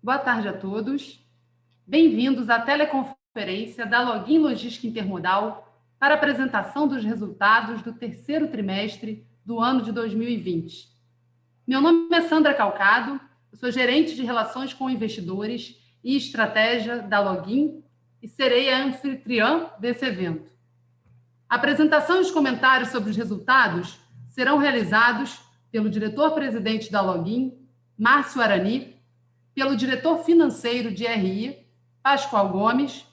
Boa tarde a todos. Bem-vindos à teleconferência da Login Logística Intermodal para a apresentação dos resultados do terceiro trimestre do ano de 2020. Meu nome é Sandra Calcado, eu sou gerente de Relações com Investidores e Estratégia da Login e serei a anfitriã desse evento. A apresentação e os comentários sobre os resultados serão realizados pelo diretor-presidente da Login, Márcio Arani, pelo diretor financeiro de RI, Pascoal Gomes,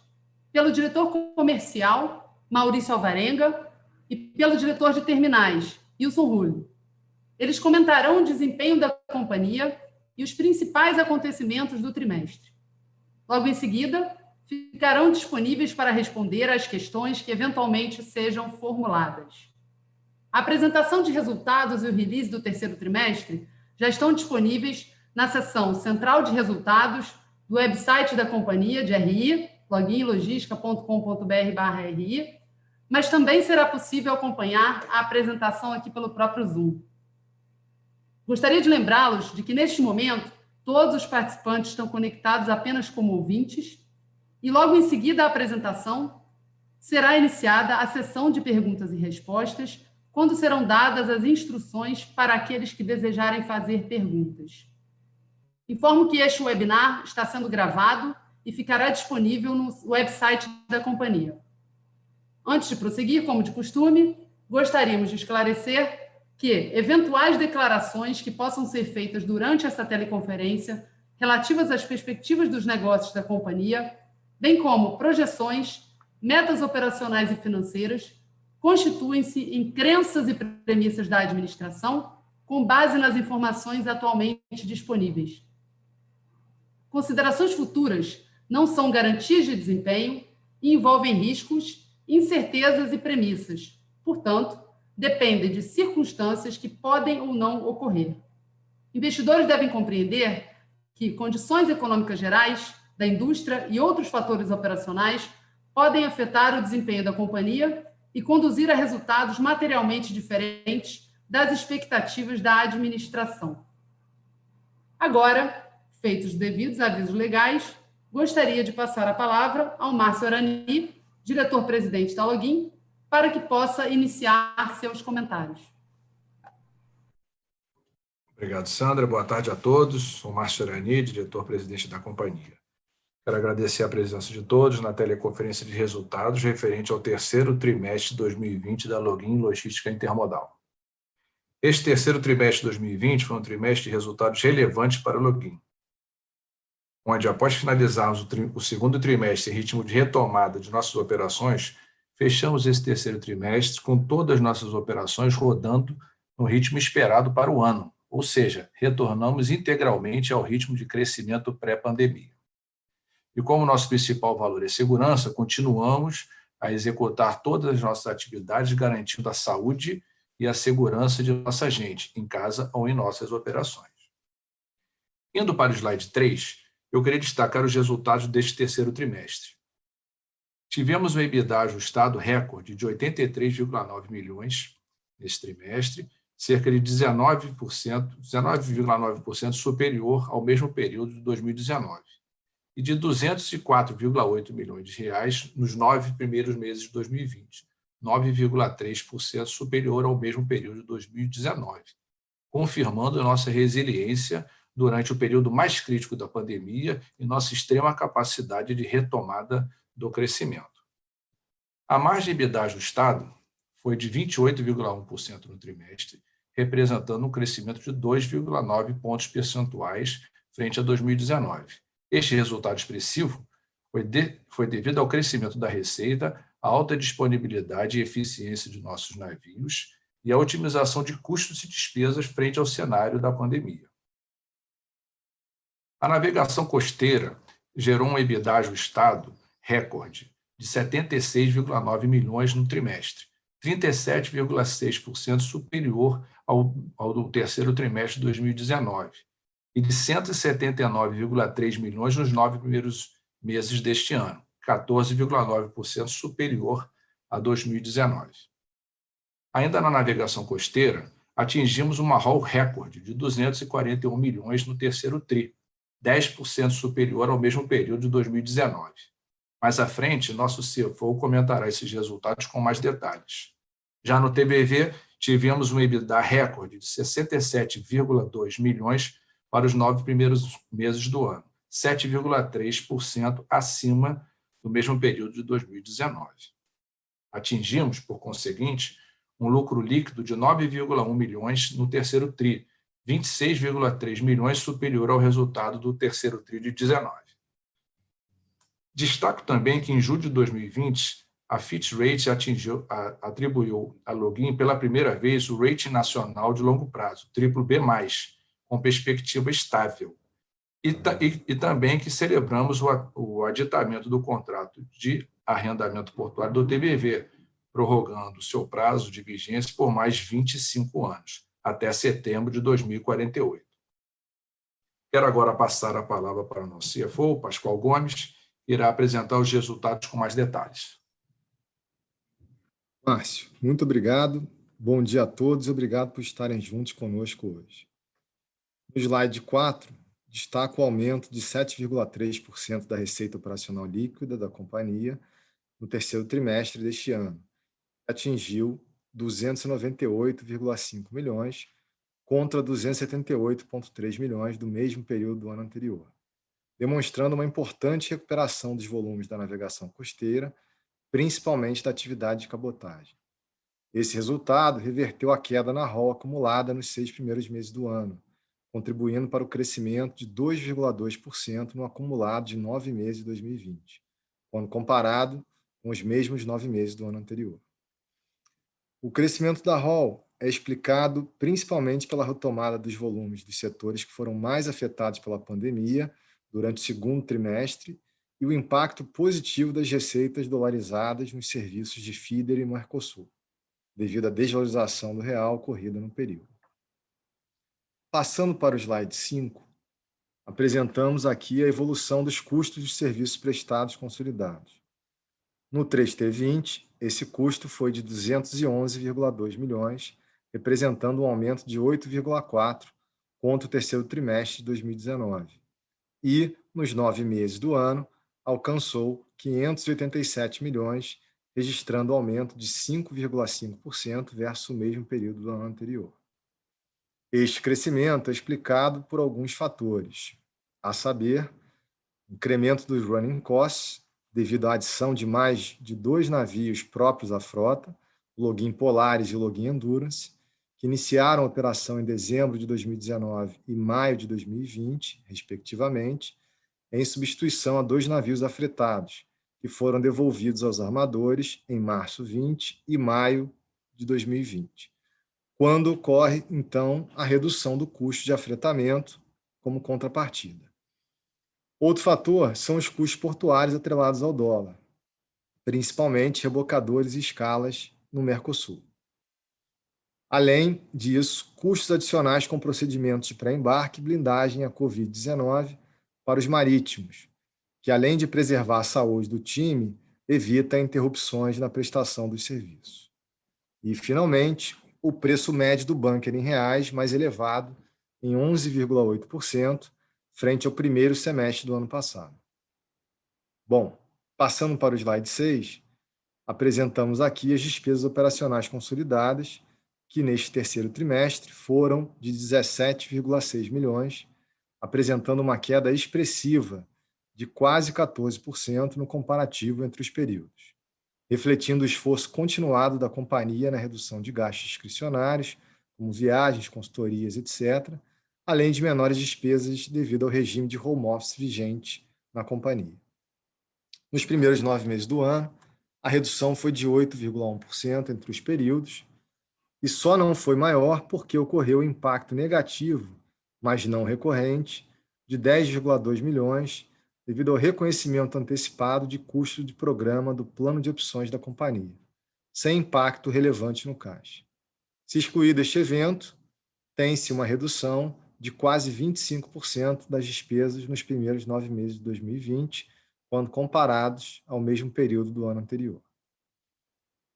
pelo diretor comercial, Maurício Alvarenga, e pelo diretor de terminais, Wilson Rulli. Eles comentarão o desempenho da companhia e os principais acontecimentos do trimestre. Logo em seguida, ficarão disponíveis para responder às questões que eventualmente sejam formuladas. A apresentação de resultados e o release do terceiro trimestre já estão disponíveis na seção Central de Resultados do website da companhia de RI, loginlogistica.com.br/RI, mas também será possível acompanhar a apresentação aqui pelo próprio Zoom. Gostaria de lembrá-los de que, neste momento, todos os participantes estão conectados apenas como ouvintes e, logo em seguida à apresentação, será iniciada a sessão de perguntas e respostas, quando serão dadas as instruções para aqueles que desejarem fazer perguntas. Informo que este webinar está sendo gravado e ficará disponível no website da companhia. Antes de prosseguir, como de costume, gostaríamos de esclarecer que eventuais declarações que possam ser feitas durante essa teleconferência relativas às perspectivas dos negócios da companhia, bem como projeções, metas operacionais e financeiras, constituem-se em crenças e premissas da administração com base nas informações atualmente disponíveis. Considerações futuras não são garantias de desempenho e envolvem riscos, incertezas e premissas. Portanto, dependem de circunstâncias que podem ou não ocorrer. Investidores devem compreender que condições econômicas gerais, da indústria e outros fatores operacionais podem afetar o desempenho da companhia e conduzir a resultados materialmente diferentes das expectativas da administração. Agora, feitos os devidos avisos legais, gostaria de passar a palavra ao Márcio Arani, diretor-presidente da Login, para que possa iniciar seus comentários. Obrigado, Sandra. Boa tarde a todos. Sou Márcio Arani, diretor-presidente da companhia. Quero agradecer a presença de todos na teleconferência de resultados referente ao terceiro trimestre de 2020 da Login Logística Intermodal. Este terceiro trimestre de 2020 foi um trimestre de resultados relevantes para a Login, onde, após finalizarmos o segundo trimestre em ritmo de retomada de nossas operações, fechamos esse terceiro trimestre com todas as nossas operações rodando no ritmo esperado para o ano, ou seja, retornamos integralmente ao ritmo de crescimento pré-pandemia. E como nosso principal valor é segurança, continuamos a executar todas as nossas atividades garantindo a saúde e a segurança de nossa gente, em casa ou em nossas operações. Indo para o slide 3, eu queria destacar os resultados deste terceiro trimestre. Tivemos um EBITDA ajustado recorde de 83,9 milhões neste trimestre, cerca de 19,9% superior ao mesmo período de 2019, e de 204,8 milhões de reais nos 9 primeiros meses de 2020, 9,3% superior ao mesmo período de 2019, confirmando nossa resiliência durante o período mais crítico da pandemia e nossa extrema capacidade de retomada do crescimento. A margem EBITDA ajustada foi de 28,1% no trimestre, representando um crescimento de 2,9 pontos percentuais frente a 2019. Este resultado expressivo foi devido ao crescimento da receita, à alta disponibilidade e eficiência de nossos navios e à otimização de custos e despesas frente ao cenário da pandemia. A navegação costeira gerou um EBITDA ajustado recorde de 76,9 milhões no trimestre, 37,6% superior ao do terceiro trimestre de 2019 e de 179,3 milhões nos 9 primeiros meses deste ano, 14,9% superior a 2019. Ainda na navegação costeira, atingimos uma haul recorde de 241 milhões no terceiro TRI, 10% superior ao mesmo período de 2019. Mais à frente, nosso CFO comentará esses resultados com mais detalhes. Já no TBV, tivemos um EBITDA recorde de 67,2 milhões para os 9 primeiros meses do ano, 7,3% acima do mesmo período de 2019. Atingimos, por conseguinte, um lucro líquido de 9,1 milhões no terceiro TRI, 26,3 milhões superior ao resultado do terceiro TRI de 19. Destaco também que, em julho de 2020, a Fitch Ratings atribuiu à Login pela primeira vez o rating nacional de longo prazo, BBB+, com perspectiva estável. E também que celebramos o aditamento do contrato de arrendamento portuário do TBV, prorrogando seu prazo de vigência por mais 25 anos, até setembro de 2048. Quero agora passar a palavra para o nosso CFO, Pascoal Gomes, que irá apresentar os resultados com mais detalhes. Márcio, muito obrigado. Bom dia a todos e obrigado por estarem juntos conosco hoje. No slide 4, destaco o aumento de 7,3% da receita operacional líquida da companhia no terceiro trimestre deste ano, que atingiu 298,5 milhões contra 278,3 milhões do mesmo período do ano anterior, demonstrando uma importante recuperação dos volumes da navegação costeira, principalmente da atividade de cabotagem. Esse resultado reverteu a queda na ROL acumulada nos 6 primeiros meses do ano, contribuindo para o crescimento de 2,2% no acumulado de 9 meses de 2020, quando comparado com os mesmos 9 meses do ano anterior. O crescimento da ROL é explicado principalmente pela retomada dos volumes dos setores que foram mais afetados pela pandemia durante o segundo trimestre e o impacto positivo das receitas dolarizadas nos serviços de feeder e Mercosul, devido à desvalorização do real ocorrida no período. Passando para o slide 5, apresentamos aqui a evolução dos custos de serviços prestados consolidados. No 3T20, esse custo foi de 211,2 milhões, representando um aumento de 8,4% contra o terceiro trimestre de 2019. E, nos 9 meses do ano, alcançou 587 milhões, registrando aumento de 5,5% versus o mesmo período do ano anterior. Este crescimento é explicado por alguns fatores, a saber, incremento dos running costs, devido à adição de mais de 2 navios próprios à frota, o Login Polaris e o Login Endurance, que iniciaram a operação em dezembro de 2019 e maio de 2020, respectivamente, em substituição a 2 navios afretados, que foram devolvidos aos armadores em março 20 e maio de 2020, quando ocorre, então, a redução do custo de afretamento como contrapartida. Outro fator são os custos portuários atrelados ao dólar, principalmente rebocadores e escalas no Mercosul. Além disso, custos adicionais com procedimentos de pré-embarque e blindagem à Covid-19 para os marítimos, que, além de preservar a saúde do time, evita interrupções na prestação dos serviços. E, finalmente, o preço médio do bunker em reais mais elevado, em 11,8%, frente ao primeiro semestre do ano passado. Bom, passando para o slide 6, apresentamos aqui as despesas operacionais consolidadas, que neste terceiro trimestre foram de 17,6 milhões, apresentando uma queda expressiva de quase 14% no comparativo entre os períodos, refletindo o esforço continuado da companhia na redução de gastos discricionários, como viagens, consultorias, etc., além de menores despesas devido ao regime de home office vigente na companhia. Nos primeiros 9 meses do ano, a redução foi de 8,1% entre os períodos, e só não foi maior porque ocorreu o impacto negativo, mas não recorrente, de 10,2 milhões, devido ao reconhecimento antecipado de custo de programa do plano de opções da companhia, sem impacto relevante no caixa. Se excluído este evento, tem-se uma redução de quase 25% das despesas nos primeiros 9 meses de 2020, quando comparados ao mesmo período do ano anterior.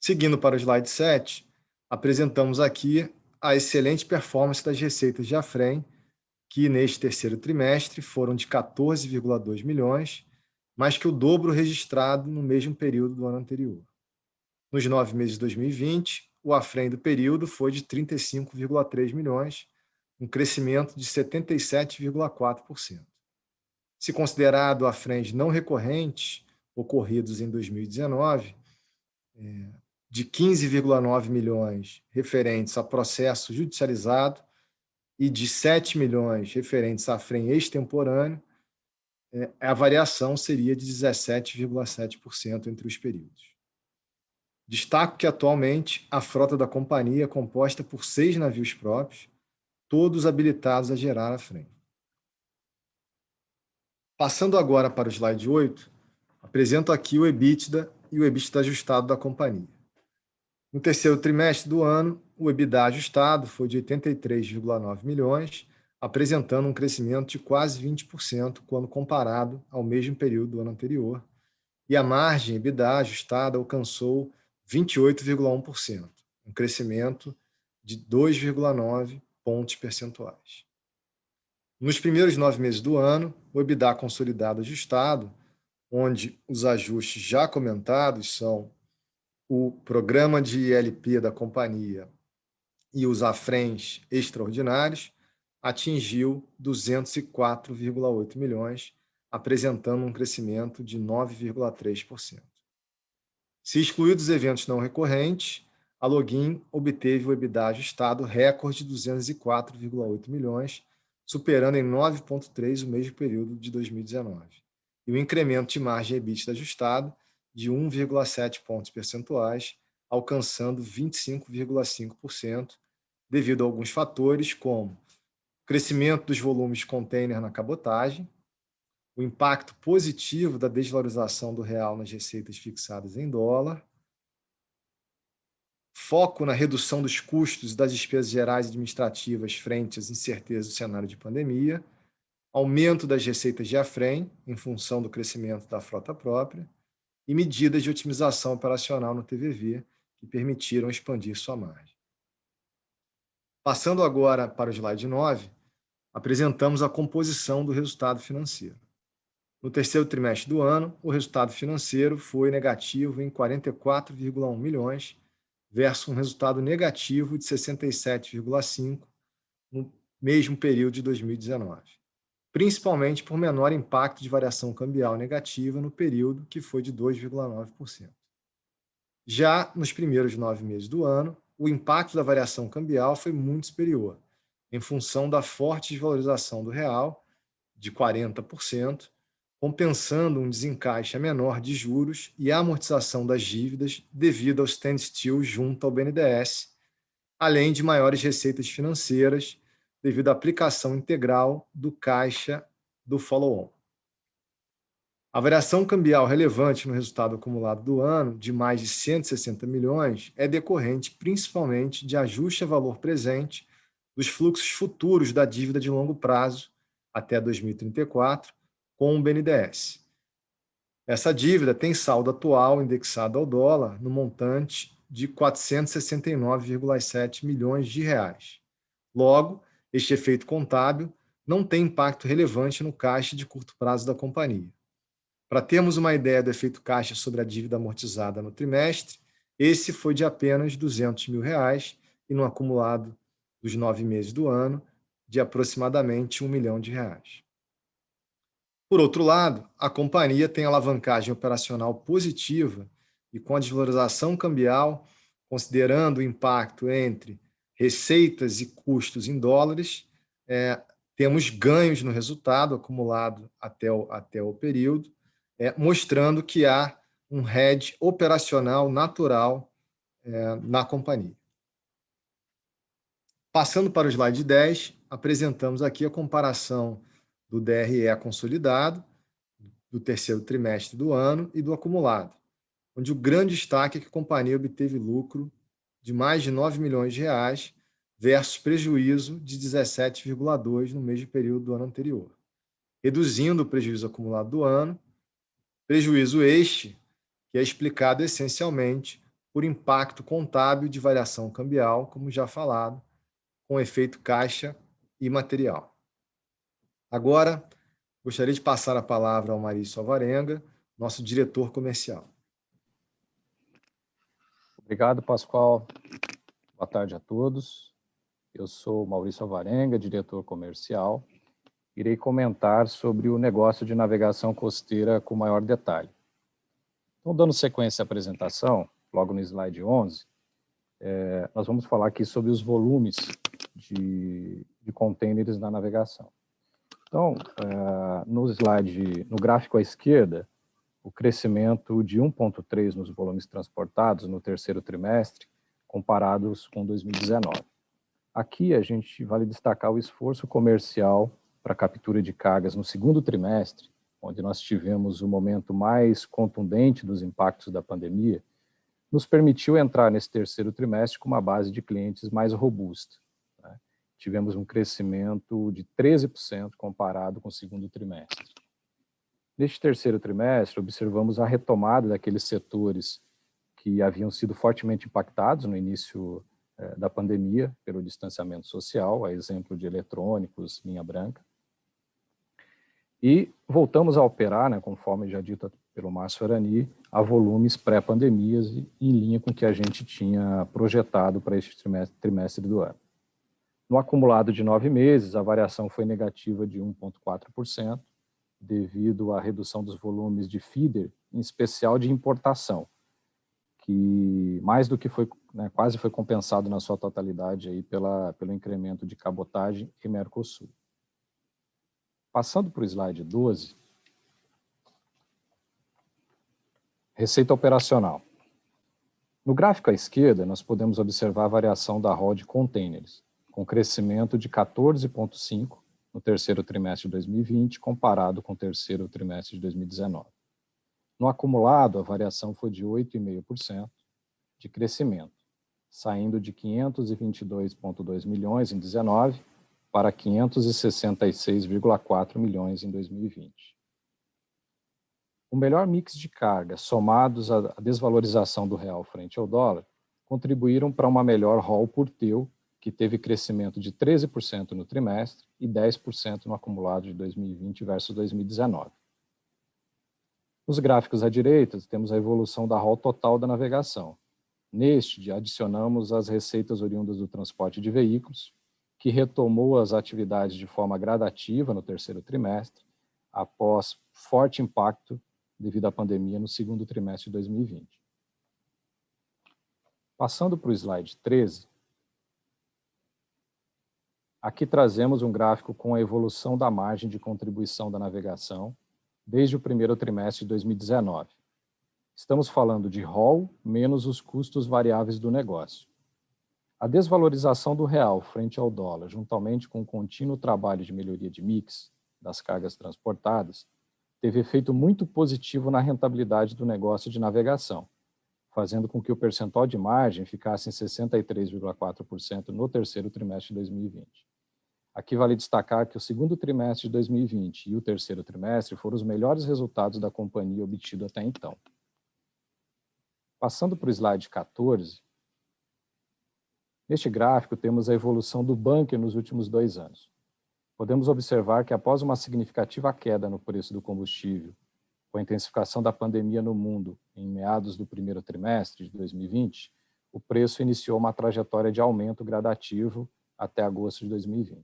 Seguindo para o slide 7, apresentamos aqui a excelente performance das receitas de AFREM, que neste terceiro trimestre foram de 14,2 milhões, mais que o dobro registrado no mesmo período do ano anterior. Nos 9 meses de 2020, o AFREM do período foi de 35,3 milhões, um crescimento de 77,4%. Se considerado AFREMs não recorrentes ocorridos em 2019, de 15,9 milhões referentes a processo judicializado e de 7 milhões referentes a AFREM extemporâneo, a variação seria de 17,7% entre os períodos. Destaco que, atualmente, a frota da companhia é composta por 6 navios próprios, todos habilitados a gerar AFREM. Passando agora para o slide 8, apresento aqui o EBITDA e o EBITDA ajustado da companhia. No terceiro trimestre do ano, o EBITDA ajustado foi de 83,9 milhões, apresentando um crescimento de quase 20% quando comparado ao mesmo período do ano anterior, e a margem EBITDA ajustada alcançou 28,1%, um crescimento de 2,9 pontos percentuais. Nos primeiros 9 meses do ano, o EBITDA consolidado ajustado, onde os ajustes já comentados são o programa de ILP da companhia e os AFREMs extraordinários, atingiu 204,8 milhões, apresentando um crescimento de 9,3%. Se excluídos os eventos não recorrentes, a Login obteve o EBITDA ajustado recorde de 204,8 milhões, superando em 9,3% o mesmo período de 2019, e o incremento de margem EBITDA ajustado de 1,7 pontos percentuais, alcançando 25,5%, devido a alguns fatores como o crescimento dos volumes de container na cabotagem, o impacto positivo da desvalorização do real nas receitas fixadas em dólar, foco na redução dos custos e das despesas gerais e administrativas frente às incertezas do cenário de pandemia, aumento das receitas de AFREM em função do crescimento da frota própria e medidas de otimização operacional no TVV que permitiram expandir sua margem. Passando agora para o slide 9, apresentamos a composição do resultado financeiro. No terceiro trimestre do ano, o resultado financeiro foi negativo em 44,1 milhões, versus um resultado negativo de 67,5 no mesmo período de 2019, principalmente por menor impacto de variação cambial negativa no período, que foi de 2,9%. Já nos primeiros 9 meses do ano, o impacto da variação cambial foi muito superior, em função da forte desvalorização do real, de 40%, compensando um desencaixe menor de juros e a amortização das dívidas devido ao standstill junto ao BNDES, além de maiores receitas financeiras devido à aplicação integral do caixa do follow-on. A variação cambial relevante no resultado acumulado do ano, de mais de 160 milhões, é decorrente principalmente de ajuste a valor presente dos fluxos futuros da dívida de longo prazo até 2034, com o BNDES. Essa dívida tem saldo atual indexado ao dólar no montante de 469,7 milhões de reais. Logo, este efeito contábil não tem impacto relevante no caixa de curto prazo da companhia. Para termos uma ideia do efeito caixa sobre a dívida amortizada no trimestre, esse foi de apenas R$ 200 mil e no acumulado dos 9 meses do ano, de aproximadamente R$ 1 milhão. Por outro lado, a companhia tem alavancagem operacional positiva e com a desvalorização cambial, considerando o impacto entre receitas e custos em dólares, temos ganhos no resultado acumulado até o período, mostrando que há um hedge operacional natural na companhia. Passando para o slide 10, apresentamos aqui a comparação do DRE consolidado, do terceiro trimestre do ano e do acumulado, onde o grande destaque é que a companhia obteve lucro de mais de R$ 9 milhões versus prejuízo de 17,2 no mesmo período do ano anterior, reduzindo o prejuízo acumulado do ano, prejuízo este que é explicado essencialmente por impacto contábil de variação cambial, como já falado, com efeito caixa e material. Agora, gostaria de passar a palavra ao Maurício Alvarenga, nosso diretor comercial. Obrigado, Pascoal. Boa tarde a todos. Eu sou Maurício Alvarenga, diretor comercial. Irei comentar sobre o negócio de navegação costeira com maior detalhe. Então, dando sequência à apresentação, logo no slide 11, nós vamos falar aqui sobre os volumes de contêineres na navegação. Então, no gráfico à esquerda, o crescimento de 1,3 nos volumes transportados no terceiro trimestre, comparados com 2019. Aqui vale destacar o esforço comercial para a captura de cargas no segundo trimestre, onde nós tivemos o momento mais contundente dos impactos da pandemia, nos permitiu entrar nesse terceiro trimestre com uma base de clientes mais robusta. Né? Tivemos um crescimento de 13% comparado com o segundo trimestre. Neste terceiro trimestre, observamos a retomada daqueles setores que haviam sido fortemente impactados no início da pandemia pelo distanciamento social, a exemplo de eletrônicos, linha branca. E voltamos a operar, né, conforme já dito pelo Márcio Arani, a volumes pré-pandemias em linha com o que a gente tinha projetado para este trimestre do ano. No acumulado de 9 meses, a variação foi negativa de 1,4%, devido à redução dos volumes de feeder, em especial de importação, que mais do que foi, né, quase foi compensado na sua totalidade aí pelo incremento de cabotagem e Mercosul. Passando para o slide 12, receita operacional. No gráfico à esquerda, nós podemos observar a variação da ROL de contêineres, com crescimento de 14,5% no terceiro trimestre de 2020, comparado com o terceiro trimestre de 2019. No acumulado, a variação foi de 8,5% de crescimento, saindo de 522,2 milhões em 2019 para 566,4 milhões em 2020. O melhor mix de carga, somados à desvalorização do real frente ao dólar, contribuíram para uma melhor ROL por TEU, que teve crescimento de 13% no trimestre e 10% no acumulado de 2020 versus 2019. Nos gráficos à direita, temos a evolução da ROL total da navegação. Neste, adicionamos as receitas oriundas do transporte de veículos, que retomou as atividades de forma gradativa no terceiro trimestre, após forte impacto devido à pandemia no segundo trimestre de 2020. Passando para o slide 13, aqui trazemos um gráfico com a evolução da margem de contribuição da navegação desde o primeiro trimestre de 2019. Estamos falando de ROL menos os custos variáveis do negócio. A desvalorização do real frente ao dólar, juntamente com o contínuo trabalho de melhoria de mix das cargas transportadas, teve efeito muito positivo na rentabilidade do negócio de navegação, fazendo com que o percentual de margem ficasse em 63,4% no terceiro trimestre de 2020. Aqui vale destacar que o segundo trimestre de 2020 e o terceiro trimestre foram os melhores resultados da companhia obtidos até então. Passando para o slide 14, neste gráfico temos a evolução do bunker nos últimos 2 anos. Podemos observar que após uma significativa queda no preço do combustível, com a intensificação da pandemia no mundo em meados do primeiro trimestre de 2020, o preço iniciou uma trajetória de aumento gradativo até agosto de 2020.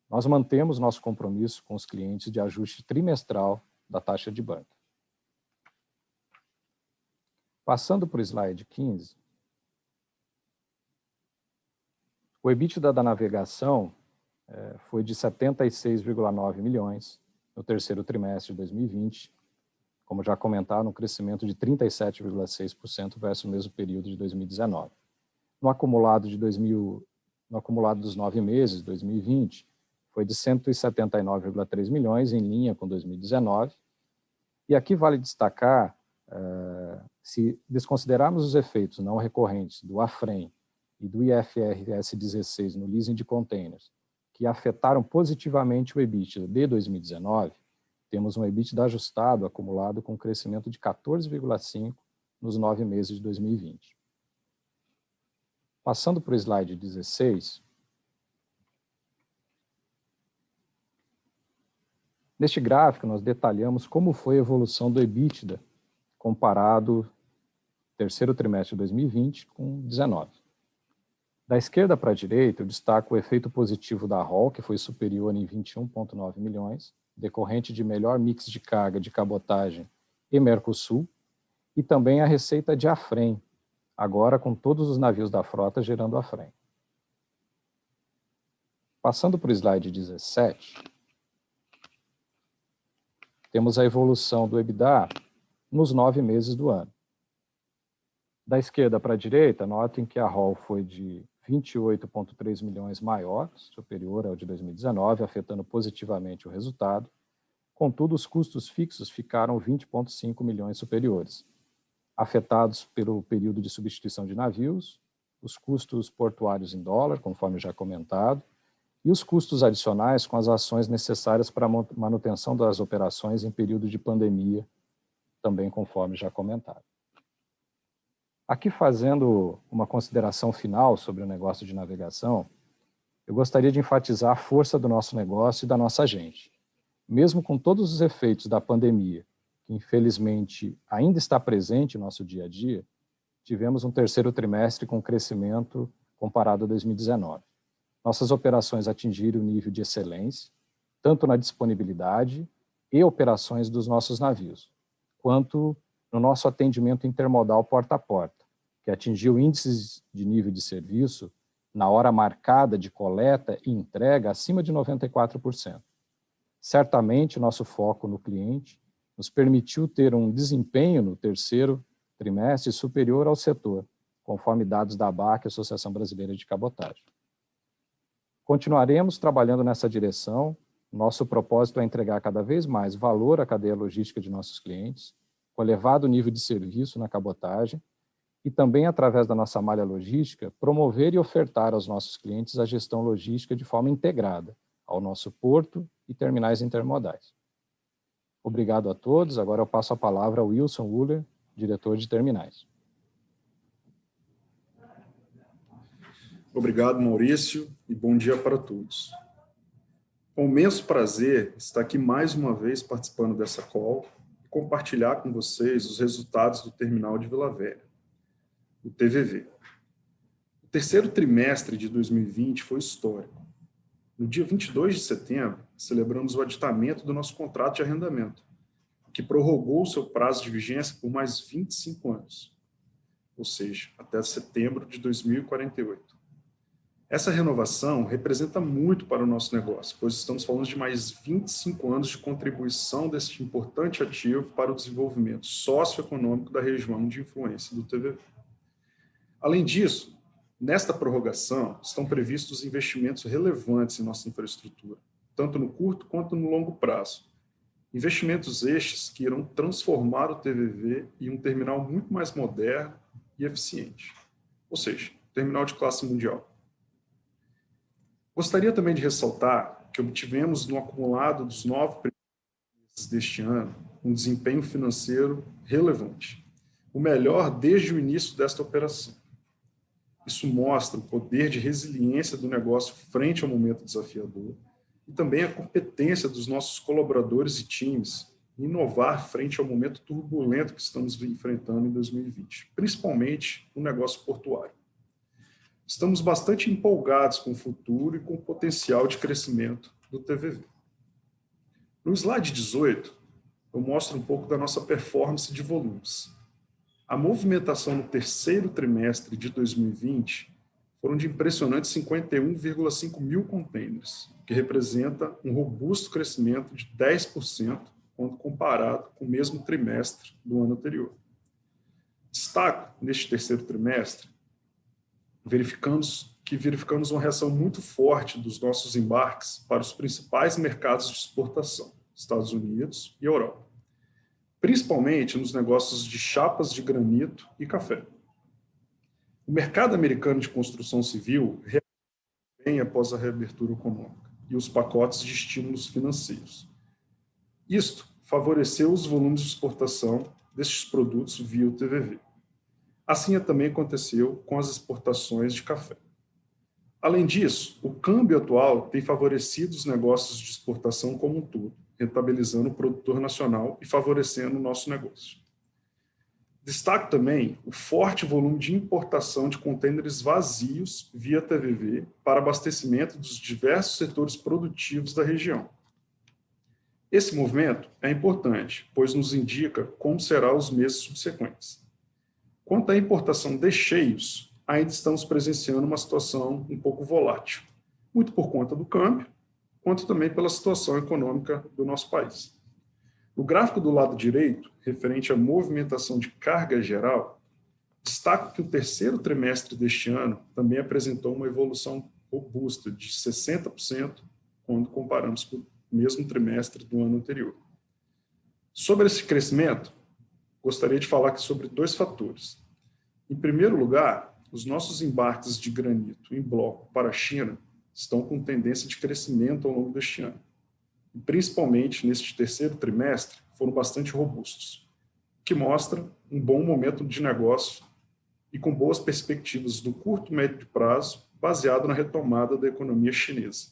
Nós mantemos nosso compromisso com os clientes de ajuste trimestral da taxa de bunker. Passando para o slide 15, o EBITDA da navegação foi de 76,9 milhões no terceiro trimestre de 2020, como já comentado, um crescimento de 37,6% versus o mesmo período de 2019. No acumulado dos 9 meses de 2020, foi de 179,3 milhões, em linha com 2019. E aqui vale destacar, se desconsiderarmos os efeitos não recorrentes do AFREM e do IFRS 16 no leasing de containers, que afetaram positivamente o EBITDA de 2019, temos um EBITDA ajustado acumulado com crescimento de 14,5% nos 9 meses de 2020. Passando para o slide 16, Neste gráfico, nós detalhamos como foi a evolução do EBITDA comparado terceiro trimestre de 2020 com 19. Da esquerda para a direita, eu destaco o efeito positivo da ROL, que foi superior em 21,9 milhões, decorrente de melhor mix de carga de cabotagem e Mercosul, e também a receita de AFREM, agora com todos os navios da frota gerando AFREM. Passando para o slide 17, temos a evolução do EBITDA nos 9 meses do ano. Da esquerda para a direita, notem que a ROL foi de 28,3 milhões maior, superior ao de 2019, afetando positivamente o resultado. Contudo, os custos fixos ficaram 20,5 milhões superiores, afetados pelo período de substituição de navios, os custos portuários em dólar, conforme já comentado, e os custos adicionais com as ações necessárias para a manutenção das operações em período de pandemia, também conforme já comentado. Aqui, fazendo uma consideração final sobre o negócio de navegação, eu gostaria de enfatizar a força do nosso negócio e da nossa gente. Mesmo com todos os efeitos da pandemia, que infelizmente ainda está presente em nosso dia a dia, tivemos um terceiro trimestre com crescimento comparado a 2019. Nossas operações atingiram o nível de excelência, tanto na disponibilidade e operações dos nossos navios, quanto no nosso atendimento intermodal porta a porta, que atingiu índices de nível de serviço na hora marcada de coleta e entrega acima de 94%. Certamente, nosso foco no cliente nos permitiu ter um desempenho no terceiro trimestre superior ao setor, conforme dados da ABAC, Associação Brasileira de Cabotagem. Continuaremos trabalhando nessa direção. Nosso propósito é entregar cada vez mais valor à cadeia logística de nossos clientes, com elevado nível de serviço na cabotagem, e também, através da nossa malha logística, promover e ofertar aos nossos clientes a gestão logística de forma integrada ao nosso porto e terminais intermodais. Obrigado a todos. Agora eu passo a palavra ao Wilson Uller, diretor de terminais. Obrigado, Maurício, e bom dia para todos. Com imenso prazer estar aqui mais uma vez participando dessa call e compartilhar com vocês os resultados do terminal de Vila Velha, o TVV. O terceiro trimestre de 2020 foi histórico. No dia 22 de setembro, celebramos o aditamento do nosso contrato de arrendamento, que prorrogou seu prazo de vigência por mais 25 anos, ou seja, até setembro de 2048. Essa renovação representa muito para o nosso negócio, pois estamos falando de mais 25 anos de contribuição deste importante ativo para o desenvolvimento socioeconômico da região de influência do TVV. Além disso, nesta prorrogação estão previstos investimentos relevantes em nossa infraestrutura, tanto no curto quanto no longo prazo. Investimentos estes que irão transformar o TVV em um terminal muito mais moderno e eficiente, ou seja, terminal de classe mundial. Gostaria também de ressaltar que obtivemos no acumulado dos 9 meses deste ano um desempenho financeiro relevante, o melhor desde o início desta operação. Isso mostra o poder de resiliência do negócio frente ao momento desafiador e também a competência dos nossos colaboradores e times em inovar frente ao momento turbulento que estamos enfrentando em 2020, principalmente no negócio portuário. Estamos bastante empolgados com o futuro e com o potencial de crescimento do TVV. No slide 18, eu mostro um pouco da nossa performance de volumes. A movimentação no terceiro trimestre de 2020 foram de impressionantes 51,5 mil contêineres, que representa um robusto crescimento de 10% quando comparado com o mesmo trimestre do ano anterior. Destaco, neste terceiro trimestre, verificamos uma reação muito forte dos nossos embarques para os principais mercados de exportação, Estados Unidos e Europa, principalmente nos negócios de chapas de granito e café. O mercado americano de construção civil reagiu bem após a reabertura econômica e os pacotes de estímulos financeiros. Isto favoreceu os volumes de exportação destes produtos via o TVV. Assim também aconteceu com as exportações de café. Além disso, o câmbio atual tem favorecido os negócios de exportação como um todo, rentabilizando o produtor nacional e favorecendo o nosso negócio. Destaco também o forte volume de importação de contêineres vazios via TVV para abastecimento dos diversos setores produtivos da região. Esse movimento é importante, pois nos indica como serão os meses subsequentes. Quanto à importação de cheios, ainda estamos presenciando uma situação um pouco volátil, muito por conta do câmbio, quanto também pela situação econômica do nosso país. No gráfico do lado direito, referente à movimentação de carga geral, destaco que o terceiro trimestre deste ano também apresentou uma evolução robusta de 60% quando comparamos com o mesmo trimestre do ano anterior. Sobre esse crescimento, gostaria de falar aqui sobre dois fatores. Em primeiro lugar, os nossos embarques de granito em bloco para a China estão com tendência de crescimento ao longo deste ano. E principalmente neste terceiro trimestre, foram bastante robustos, o que mostra um bom momento de negócio e com boas perspectivas do curto e médio prazo, baseado na retomada da economia chinesa.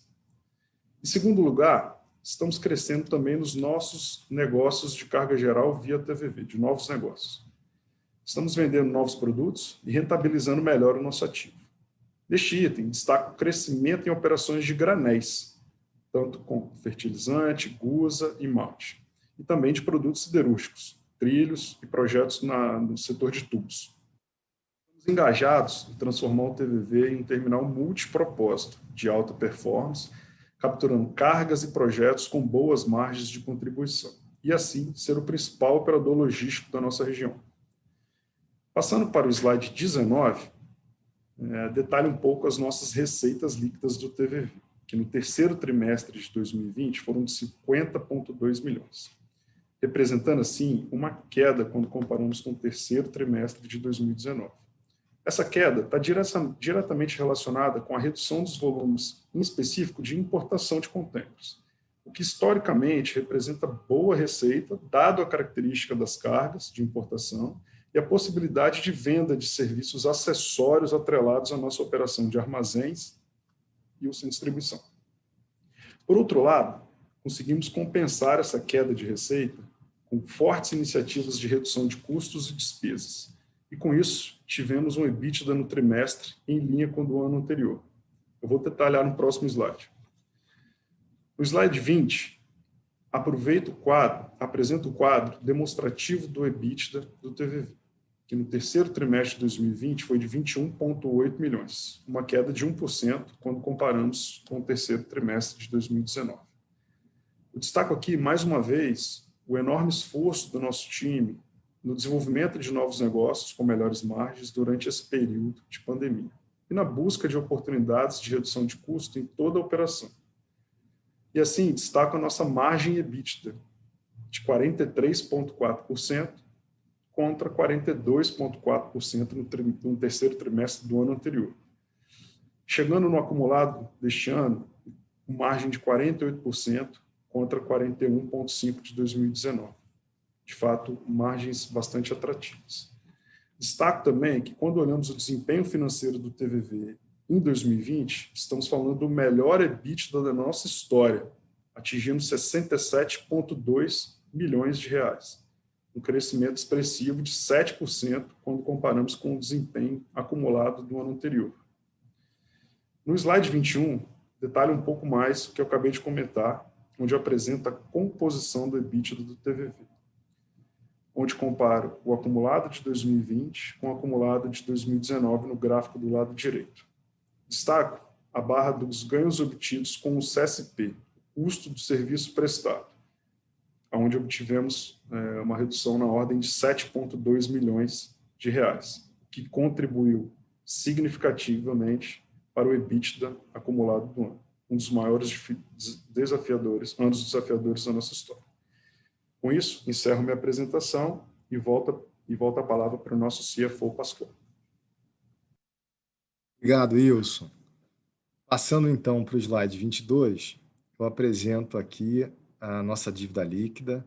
Em segundo lugar, estamos crescendo também nos nossos negócios de carga geral via TVV, de novos negócios. Estamos vendendo novos produtos e rentabilizando melhor o nosso ativo. Neste item, destaco o crescimento em operações de granéis, tanto com fertilizante, gusa e malte, e também de produtos siderúrgicos, trilhos e projetos no setor de tubos. Estamos engajados em transformar o TVV em um terminal multipropósito de alta performance, capturando cargas e projetos com boas margens de contribuição, e assim ser o principal operador logístico da nossa região. Passando para o slide 19, detalhe um pouco as nossas receitas líquidas do TVV, que no terceiro trimestre de 2020 foram de 50,2 milhões, representando, assim, uma queda quando comparamos com o terceiro trimestre de 2019. Essa queda está diretamente relacionada com a redução dos volumes, em específico, de importação de contêineres, o que historicamente representa boa receita, dado a característica das cargas de importação e a possibilidade de venda de serviços acessórios atrelados à nossa operação de armazéns e o sem distribuição. Por outro lado, conseguimos compensar essa queda de receita com fortes iniciativas de redução de custos e despesas. E com isso, tivemos um EBITDA no trimestre em linha com o do ano anterior. Eu vou detalhar no próximo slide. No slide 20, apresenta o quadro demonstrativo do EBITDA do TVV, que no terceiro trimestre de 2020 foi de 21,8 milhões, uma queda de 1% quando comparamos com o terceiro trimestre de 2019. Eu destaco aqui, mais uma vez, o enorme esforço do nosso time no desenvolvimento de novos negócios com melhores margens durante esse período de pandemia e na busca de oportunidades de redução de custo em toda a operação. E assim, destaco a nossa margem EBITDA de 43,4% contra 42,4% no terceiro trimestre do ano anterior. Chegando no acumulado deste ano, com margem de 48% contra 41,5% de 2019. De fato, margens bastante atrativas. Destaco também que, quando olhamos o desempenho financeiro do TVV em 2020, estamos falando do melhor EBITDA da nossa história, atingindo 67,2 milhões de reais, um crescimento expressivo de 7% quando comparamos com o desempenho acumulado do ano anterior. No slide 21, detalhe um pouco mais o que eu acabei de comentar, onde apresenta a composição do EBITDA do TVV, onde comparo o acumulado de 2020 com o acumulado de 2019 no gráfico do lado direito. Destaco a barra dos ganhos obtidos com o CSP, custo do serviço prestado, onde obtivemos uma redução na ordem de 7,2 milhões de reais, que contribuiu significativamente para o EBITDA acumulado do ano, um dos maiores anos desafiadores da nossa história. Com isso, encerro minha apresentação e volto a palavra para o nosso CFO, Pascoal. Obrigado, Wilson. Passando então para o slide 22, eu apresento aqui a nossa dívida líquida,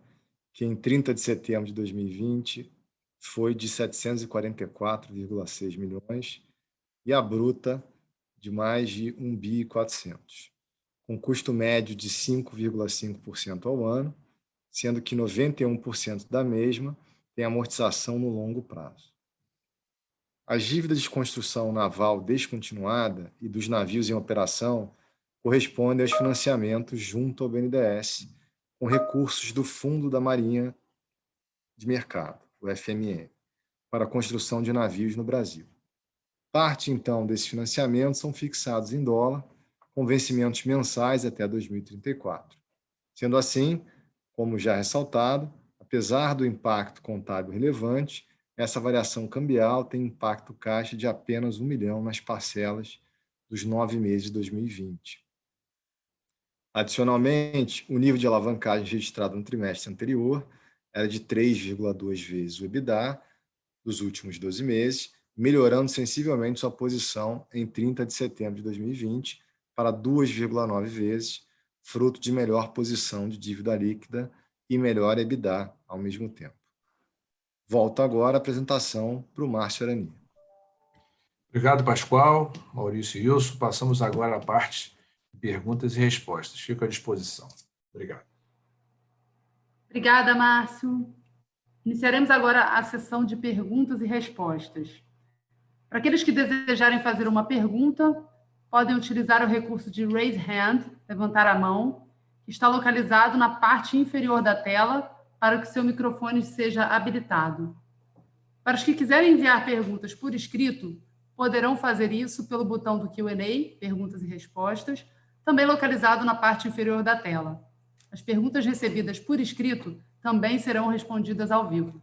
que em 30 de setembro de 2020 foi de 744,6 milhões e a bruta de mais de 1,4 bi. com custo médio de 5,5% ao ano, sendo que 91% da mesma tem amortização no longo prazo. As dívidas de construção naval descontinuada e dos navios em operação correspondem aos financiamentos junto ao BNDES, com recursos do Fundo da Marinha de Mercado, o FMM, para a construção de navios no Brasil. Parte, então, desses financiamentos são fixados em dólar, com vencimentos mensais até 2034. Sendo assim, como já ressaltado, apesar do impacto contábil relevante, essa variação cambial tem impacto caixa de apenas R$ 1 milhão nas parcelas dos 9 meses de 2020. Adicionalmente, o nível de alavancagem registrado no trimestre anterior era de 3,2 vezes o EBITDA dos últimos 12 meses, melhorando sensivelmente sua posição em 30 de setembro de 2020 para 2,9 vezes, fruto de melhor posição de dívida líquida e melhor EBITDA ao mesmo tempo. Volto agora a apresentação para o Márcio Arani. Obrigado, Pascoal, Maurício e Wilson. Passamos agora à parte de perguntas e respostas. Fico à disposição. Obrigado. Obrigada, Márcio. Iniciaremos agora a sessão de perguntas e respostas. Para aqueles que desejarem fazer uma pergunta, podem utilizar o recurso de Raise Hand, levantar a mão, que está localizado na parte inferior da tela, para que seu microfone seja habilitado. Para os que quiserem enviar perguntas por escrito, poderão fazer isso pelo botão do Q&A, perguntas e respostas, também localizado na parte inferior da tela. As perguntas recebidas por escrito também serão respondidas ao vivo.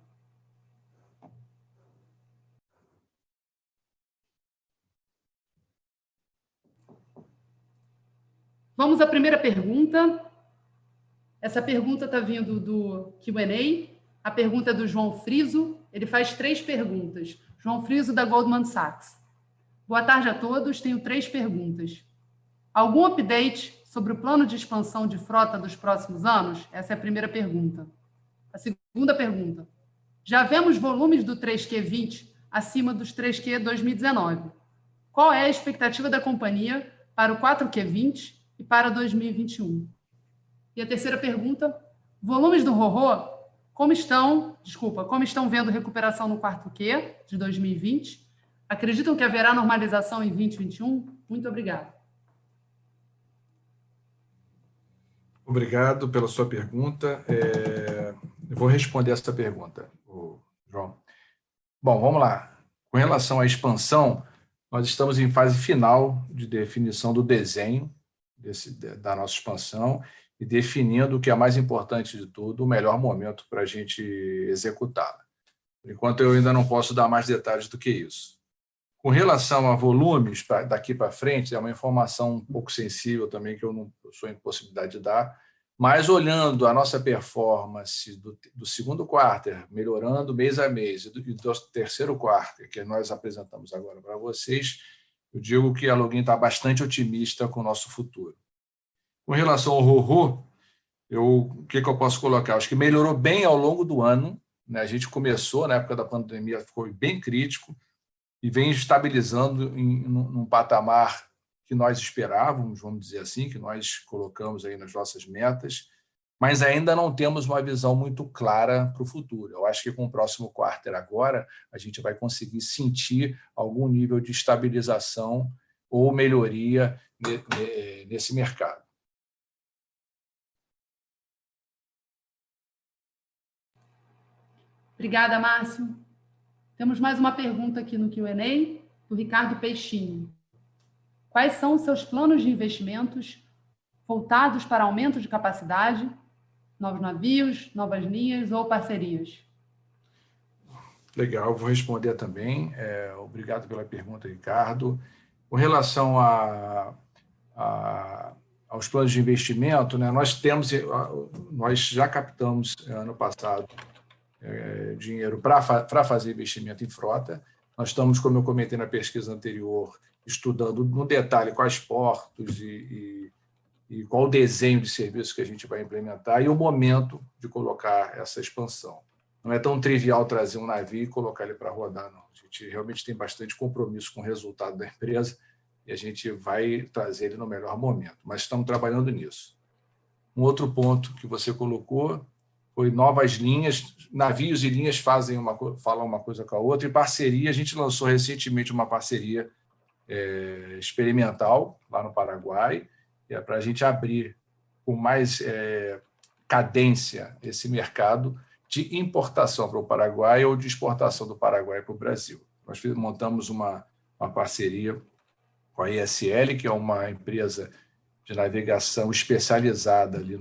Vamos à primeira pergunta. Essa pergunta está vindo do Q&A. A pergunta é do João Friso. Ele faz 3 perguntas. João Friso, da Goldman Sachs. Boa tarde a todos. Tenho 3 perguntas. Algum update sobre o plano de expansão de frota dos próximos anos? Essa é a primeira pergunta. A segunda pergunta. Já vemos volumes do 3Q20 acima dos 3Q 2019. Qual é a expectativa da companhia para o 4Q20 e para 2021? E a terceira pergunta. Volumes do RoRo, como estão vendo recuperação no 4Q de 2020? Acreditam que haverá normalização em 2021? Muito obrigada. Obrigado pela sua pergunta. Eu vou responder essa pergunta, João. Bom, vamos lá. Com relação à expansão, nós estamos em fase final de definição do desenho da nossa expansão e definindo o que é mais importante de tudo, o melhor momento para a gente executá-la. Por enquanto, eu ainda não posso dar mais detalhes do que isso. Com relação a volumes, daqui para frente, é uma informação um pouco sensível também, que eu não sou em possibilidade de dar, mas olhando a nossa performance do segundo quarter, melhorando mês a mês, e do terceiro quarter, que nós apresentamos agora para vocês, eu digo que a Login está bastante otimista com o nosso futuro. Com relação ao RoRo, o que eu posso colocar? Acho que melhorou bem ao longo do ano, né? A gente começou, na época da pandemia, ficou bem crítico, e vem estabilizando num patamar que nós esperávamos, vamos dizer assim, que nós colocamos aí nas nossas metas, mas ainda não temos uma visão muito clara para o futuro. Eu acho que com o próximo quarter agora, a gente vai conseguir sentir algum nível de estabilização ou melhoria nesse mercado. Obrigada, Márcio. Temos mais uma pergunta aqui no Q&A, do Ricardo Peixinho. Quais são os seus planos de investimentos voltados para aumento de capacidade, novos navios, novas linhas ou parcerias? Legal, vou responder também. Obrigado pela pergunta, Ricardo. Com relação aos planos de investimento, né, nós já captamos ano passado dinheiro para fazer investimento em frota. Nós estamos, como eu comentei na pesquisa anterior, estudando no detalhe quais portos e qual o desenho de serviço que a gente vai implementar e o momento de colocar essa expansão. Não é tão trivial trazer um navio e colocar ele para rodar, não. A gente realmente tem bastante compromisso com o resultado da empresa e a gente vai trazer ele no melhor momento, mas estamos trabalhando nisso. Um outro ponto que você colocou foi novas linhas, navios e linhas falam uma coisa com a outra, e parceria, a gente lançou recentemente uma parceria experimental lá no Paraguai, para a gente abrir com mais cadência esse mercado de importação para o Paraguai ou de exportação do Paraguai para o Brasil. Nós montamos uma parceria com a ISL, que é uma empresa de navegação especializada ali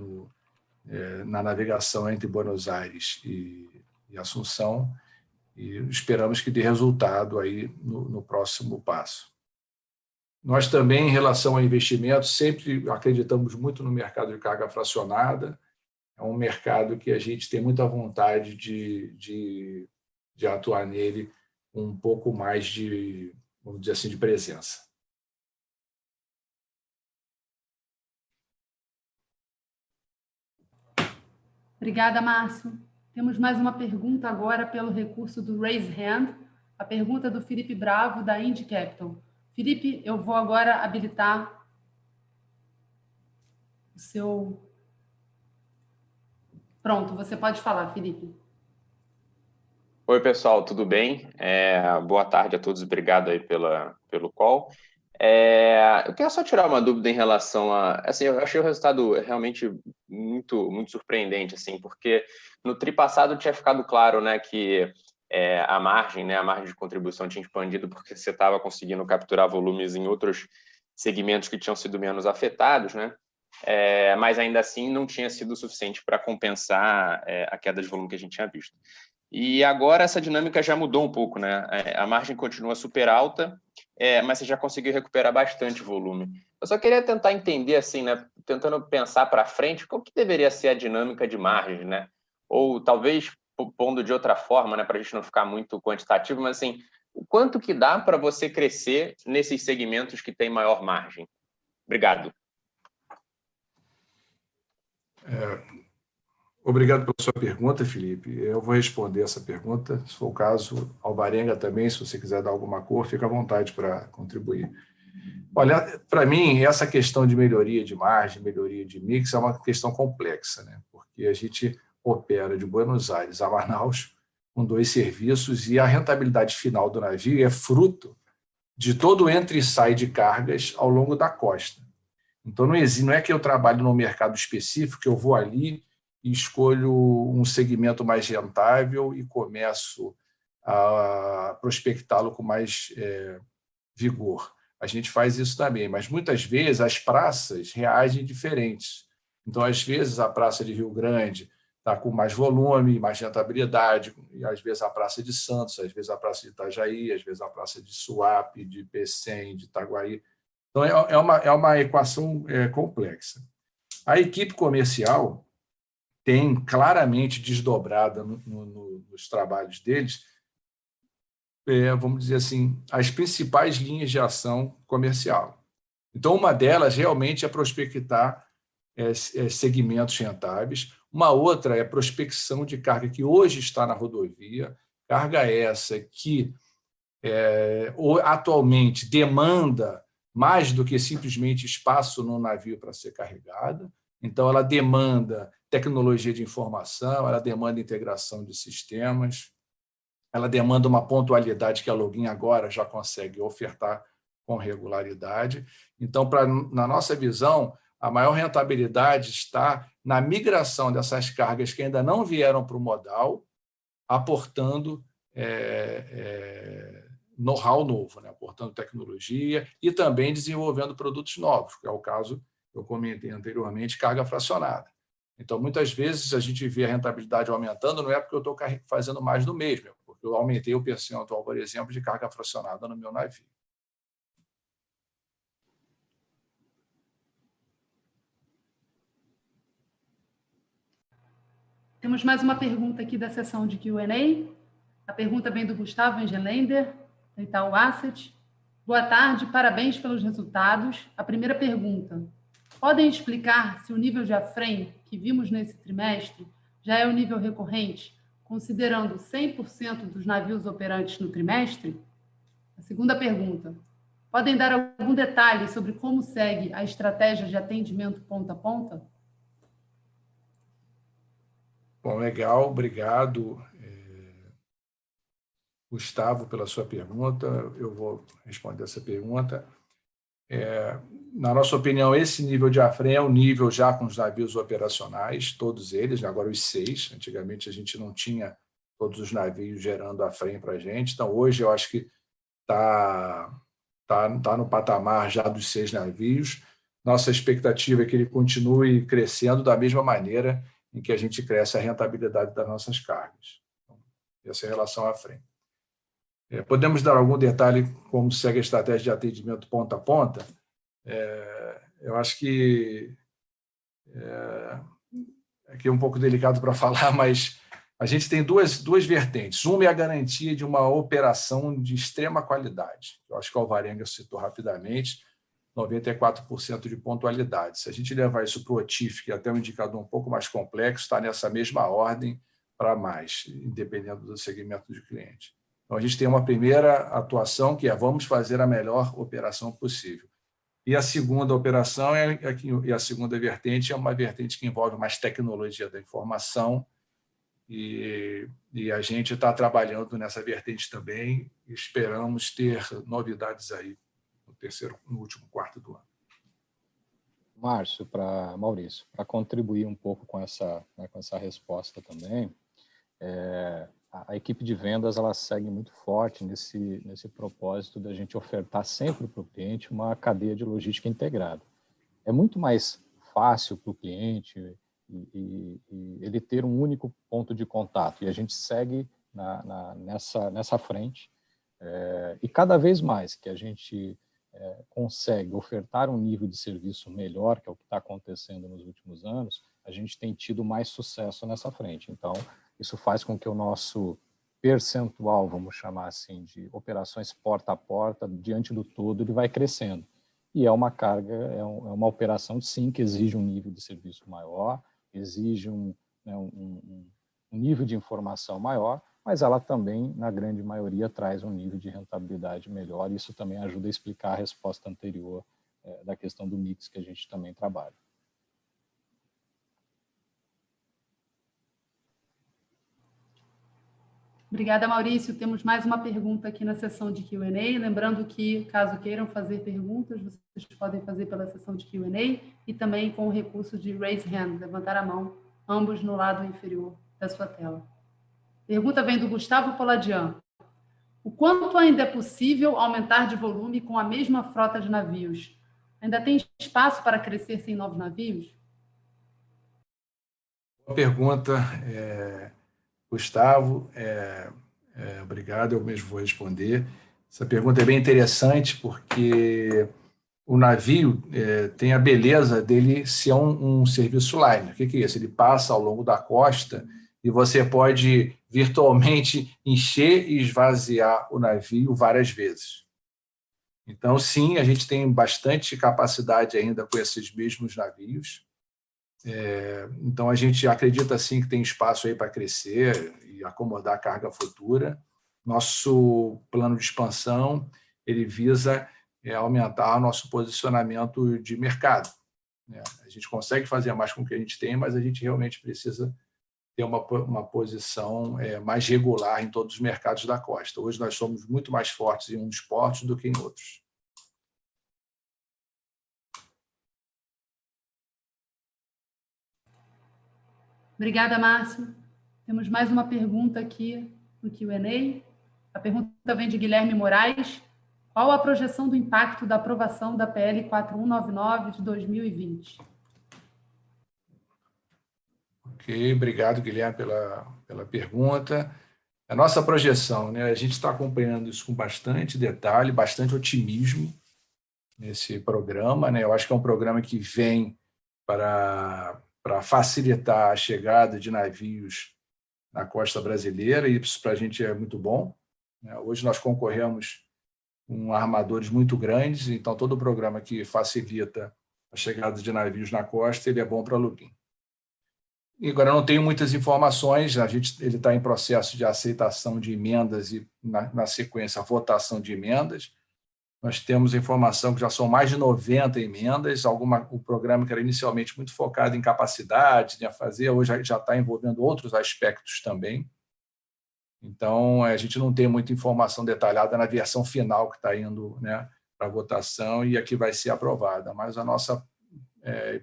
na navegação entre Buenos Aires e Assunção, e esperamos que dê resultado aí no próximo passo. Nós também, em relação a investimentos, sempre acreditamos muito no mercado de carga fracionada. É um mercado que a gente tem muita vontade de atuar nele com um pouco mais de, vamos dizer assim, de presença. Obrigada, Márcio. Temos mais uma pergunta agora pelo recurso do Raise Hand, a pergunta do Felipe Bravo, da Indy Capital. Felipe, eu vou agora habilitar o seu... Pronto, você pode falar, Felipe. Oi, pessoal, tudo bem? Boa tarde a todos, obrigado aí pelo call. Eu queria só tirar uma dúvida em relação a... Assim, eu achei o resultado realmente muito, muito surpreendente, assim, porque no tri passado tinha ficado claro, né, que a margem de contribuição tinha expandido porque você estava conseguindo capturar volumes em outros segmentos que tinham sido menos afetados, né? Mas ainda assim não tinha sido suficiente para compensar a queda de volume que a gente tinha visto. E agora essa dinâmica já mudou um pouco, né? A margem continua super alta, mas você já conseguiu recuperar bastante volume. Eu só queria tentar entender, assim, né? Tentando pensar para frente, qual que deveria ser a dinâmica de margem, né? Ou talvez pondo de outra forma, né? Para a gente não ficar muito quantitativo, mas assim, o quanto que dá para você crescer nesses segmentos que têm maior margem? Obrigado. Obrigado pela sua pergunta, Felipe. Eu vou responder essa pergunta. Se for o caso, Alvarenga também, se você quiser dar alguma cor, fica à vontade para contribuir. Olha, para mim, essa questão de melhoria de margem, melhoria de mix, é uma questão complexa, né? Porque a gente opera de Buenos Aires a Manaus com 2 serviços e a rentabilidade final do navio é fruto de todo o entra e sai de cargas ao longo da costa. Então, não é que eu trabalho num mercado específico, que eu vou ali e escolho um segmento mais rentável e começo a prospectá-lo com mais vigor. A gente faz isso também, mas muitas vezes as praças reagem diferentes. Então, às vezes, a praça de Rio Grande está com mais volume, mais rentabilidade, e às vezes a praça de Santos, às vezes a praça de Itajaí, às vezes a praça de Suape, de Pecém, de Itaguaí. Então, é uma equação complexa. A equipe comercial tem claramente desdobrada nos trabalhos deles, vamos dizer assim, as principais linhas de ação comercial. Então, uma delas realmente é prospectar segmentos rentáveis, uma outra é prospecção de carga que hoje está na rodovia, carga essa que atualmente demanda mais do que simplesmente espaço no navio para ser carregada. Então, ela demanda tecnologia de informação, ela demanda integração de sistemas, ela demanda uma pontualidade que a Login agora já consegue ofertar com regularidade. Então, na nossa visão, a maior rentabilidade está na migração dessas cargas que ainda não vieram para o modal, aportando know-how novo, né? Aportando tecnologia e também desenvolvendo produtos novos, que é o caso que eu comentei anteriormente, carga fracionada. Então, muitas vezes a gente vê a rentabilidade aumentando, não é porque eu estou fazendo mais do mesmo, é porque eu aumentei o percentual, por exemplo, de carga fracionada no meu navio. Temos mais uma pergunta aqui da sessão de Q&A. A pergunta vem do Gustavo Engelender, da Itaú Asset. Boa tarde, parabéns pelos resultados. A primeira pergunta: podem explicar se o nível de AFREM que vimos nesse trimestre já é o nível recorrente, considerando 100% dos navios operantes no trimestre? A segunda pergunta: Podem dar algum detalhe sobre como segue a estratégia de atendimento ponta a ponta? Bom, legal, obrigado, Gustavo, pela sua pergunta. Eu vou responder essa pergunta. Na nossa opinião, esse nível de AFREM é o nível já com os navios operacionais, todos eles, agora os 6. Antigamente a gente não tinha todos os navios gerando AFREM para a gente, então hoje eu acho que está no patamar já dos 6 navios. Nossa expectativa é que ele continue crescendo da mesma maneira em que a gente cresce a rentabilidade das nossas cargas. Então, essa é a relação à frente. Podemos dar algum detalhe como segue a estratégia de atendimento ponta a ponta? Eu acho que aqui é um pouco delicado para falar, mas a gente tem duas vertentes. Uma é a garantia de uma operação de extrema qualidade. Eu acho que o Alvarenga citou rapidamente, 94% de pontualidade. Se a gente levar isso para o OTIF, que é até um indicador um pouco mais complexo, está nessa mesma ordem para mais, independendo do segmento de cliente. Então, a gente tem uma primeira atuação, que é vamos fazer a melhor operação possível. E a segunda operação e a segunda vertente é uma vertente que envolve mais tecnologia da informação, e a gente está trabalhando nessa vertente também, e esperamos ter novidades aí no último quarto do ano. Maurício, para contribuir um pouco com essa resposta também, a equipe de vendas ela segue muito forte nesse propósito da gente ofertar sempre para o cliente uma cadeia de logística integrada. É muito mais fácil para o cliente e ele ter um único ponto de contato, e a gente segue nessa frente, e cada vez mais que a gente consegue ofertar um nível de serviço melhor, que é o que está acontecendo nos últimos anos, a gente tem tido mais sucesso nessa frente. Então, isso faz com que o nosso percentual, vamos chamar assim, de operações porta a porta, diante do todo, ele vai crescendo. E é uma carga, é uma operação, sim, que exige um nível de serviço maior, exige um nível de informação maior, mas ela também, na grande maioria, traz um nível de rentabilidade melhor, e isso também ajuda a explicar a resposta anterior da questão do mix que a gente também trabalha. Obrigada, Maurício. Temos mais uma pergunta aqui na sessão de Q&A. Lembrando que, caso queiram fazer perguntas, vocês podem fazer pela sessão de Q&A e também com o recurso de Raise Hand, levantar a mão, ambos no lado inferior da sua tela. Pergunta vem do Gustavo Poladian. O quanto ainda é possível aumentar de volume com a mesma frota de navios? Ainda tem espaço para crescer sem novos navios? Boa pergunta, Gustavo. Obrigado, eu mesmo vou responder. Essa pergunta é bem interessante porque o navio tem a beleza dele ser um serviço line. O que é isso? Ele passa ao longo da costa e você pode virtualmente encher e esvaziar o navio várias vezes. Então, sim, a gente tem bastante capacidade ainda com esses mesmos navios. Então, a gente acredita, sim, que tem espaço aí para crescer e acomodar a carga futura. Nosso plano de expansão, ele visa aumentar nosso posicionamento de mercado. A gente consegue fazer mais com o que a gente tem, mas a gente realmente precisa ter uma posição mais regular em todos os mercados da costa. Hoje nós somos muito mais fortes em uns portos do que em outros. Obrigada, Márcio. Temos mais uma pergunta aqui no Q&A. A pergunta vem de Guilherme Moraes. Qual a projeção do impacto da aprovação da PL 4199 de 2020? Ok, obrigado, Guilherme, pela pergunta. A nossa projeção, a gente está acompanhando isso com bastante detalhe, bastante otimismo nesse programa. Eu acho que é um programa que vem para facilitar a chegada de navios na costa brasileira, e isso para a gente é muito bom. Hoje nós concorremos com armadores muito grandes, então todo o programa que facilita a chegada de navios na costa, ele é bom para a Lubin. E agora eu não tenho muitas informações, ele está em processo de aceitação de emendas e, na sequência, votação de emendas. Nós temos informação que já são mais de 90 emendas, o programa que era inicialmente muito focado em capacidade, a fazer, hoje já está envolvendo outros aspectos também. Então, a gente não tem muita informação detalhada na versão final que está indo, né, para a votação e aqui vai ser aprovada, mas a nossa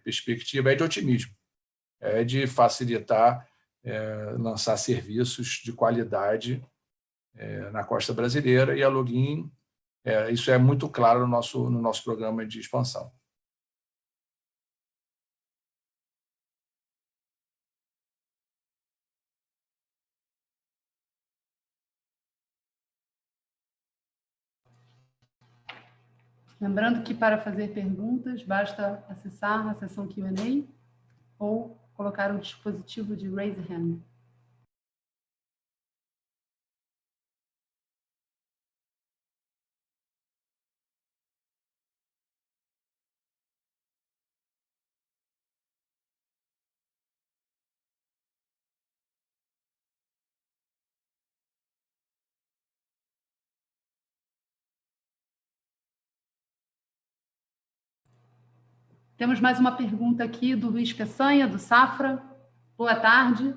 perspectiva é de otimismo, é de facilitar, lançar serviços de qualidade na costa brasileira, e a Login, isso é muito claro no nosso programa de expansão. Lembrando que para fazer perguntas, basta acessar a seção Q&A ou colocar o dispositivo de Raise Hand. Temos mais uma pergunta aqui do Luiz Peçanha, do Safra. Boa tarde.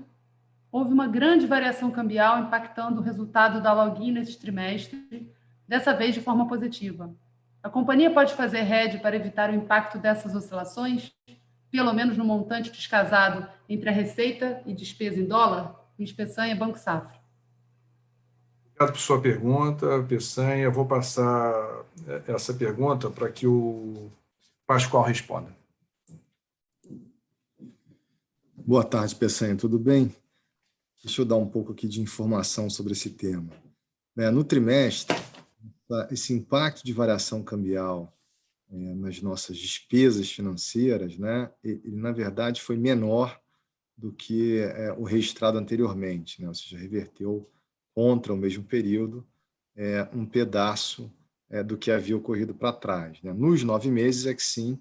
Houve uma grande variação cambial impactando o resultado da Login neste trimestre, dessa vez de forma positiva. A companhia pode fazer hedge para evitar o impacto dessas oscilações, pelo menos no montante descasado entre a receita e despesa em dólar? Luiz Peçanha, Banco Safra. Obrigado por sua pergunta, Peçanha. Eu vou passar essa pergunta para que o Pascoal responda. Boa tarde, Peçanha, tudo bem? Deixa eu dar um pouco aqui de informação sobre esse tema. No trimestre, esse impacto de variação cambial nas nossas despesas financeiras, né, ele, na verdade, foi menor do que o registrado anteriormente, né, ou seja, reverteu contra o mesmo período um pedaço do que havia ocorrido para trás, né. Nos 9 meses é que sim,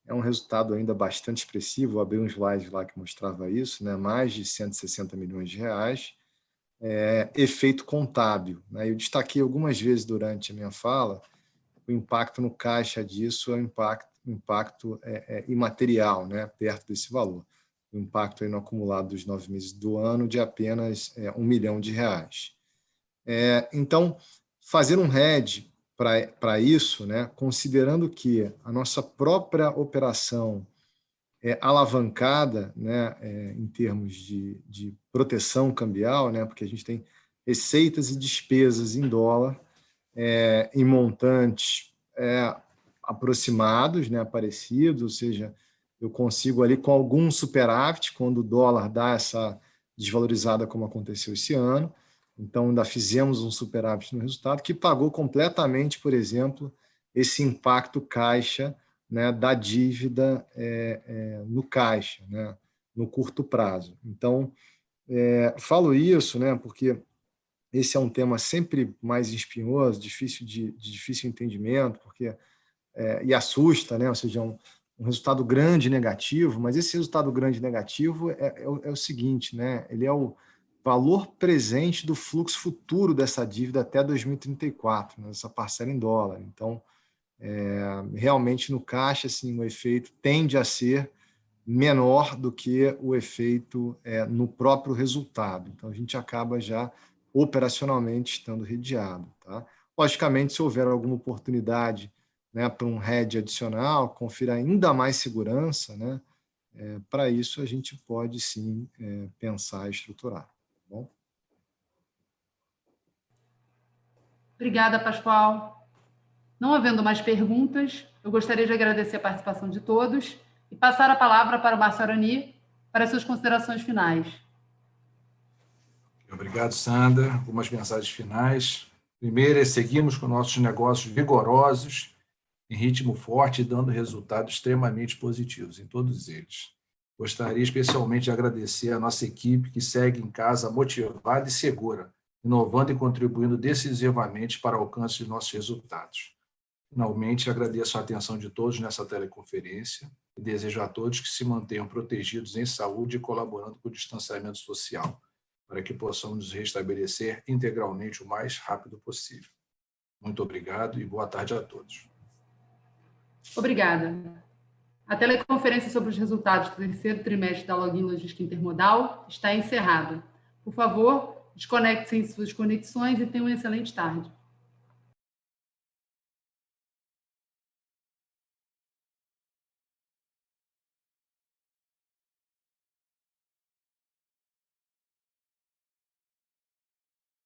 é um resultado ainda bastante expressivo. Eu abri um slide lá que mostrava isso, né, mais de 160 milhões de reais, efeito contábil, né. Eu destaquei algumas vezes durante a minha fala o impacto no caixa disso é um impacto imaterial, né, perto desse valor. O impacto aí no acumulado dos 9 meses do ano de apenas R$1 milhão. Então, fazer um hedge para isso, né, considerando que a nossa própria operação é alavancada, né, em termos de proteção cambial, né, porque a gente tem receitas e despesas em dólar, em montantes aproximados, né, parecidos, ou seja, eu consigo ali com algum superávit quando o dólar dá essa desvalorizada como aconteceu esse ano. Então, ainda fizemos um superávit no resultado que pagou completamente, por exemplo, esse impacto caixa, né, da dívida no caixa, né, no curto prazo. Então, falo isso, né, porque esse é um tema sempre mais espinhoso, difícil de difícil entendimento, porque e assusta, né, ou seja, um resultado grande negativo, mas esse resultado grande negativo é o seguinte, né, ele é o valor presente do fluxo futuro dessa dívida até 2034, né, essa parcela em dólar. Então, realmente no caixa, assim, o efeito tende a ser menor do que o efeito no próprio resultado. Então, a gente acaba já operacionalmente estando redeado. Tá? Logicamente, se houver alguma oportunidade, né, para um hedge adicional, confira ainda mais segurança, né, para isso a gente pode sim pensar e estruturar. Bom? Obrigada, Pascoal. Não havendo mais perguntas, eu gostaria de agradecer a participação de todos e passar a palavra para o Márcio Arani para suas considerações finais. Obrigado, Sandra. Algumas mensagens finais. Primeiro, seguimos com nossos negócios vigorosos, em ritmo forte e dando resultados extremamente positivos em todos eles. Gostaria especialmente de agradecer a nossa equipe que segue em casa motivada e segura, inovando e contribuindo decisivamente para o alcance de nossos resultados. Finalmente, agradeço a atenção de todos nessa teleconferência e desejo a todos que se mantenham protegidos em saúde e colaborando com o distanciamento social, para que possamos nos restabelecer integralmente o mais rápido possível. Muito obrigado e boa tarde a todos. Obrigada. A teleconferência sobre os resultados do terceiro trimestre da Login Logística Intermodal está encerrada. Por favor, desconectem suas conexões e tenham uma excelente tarde.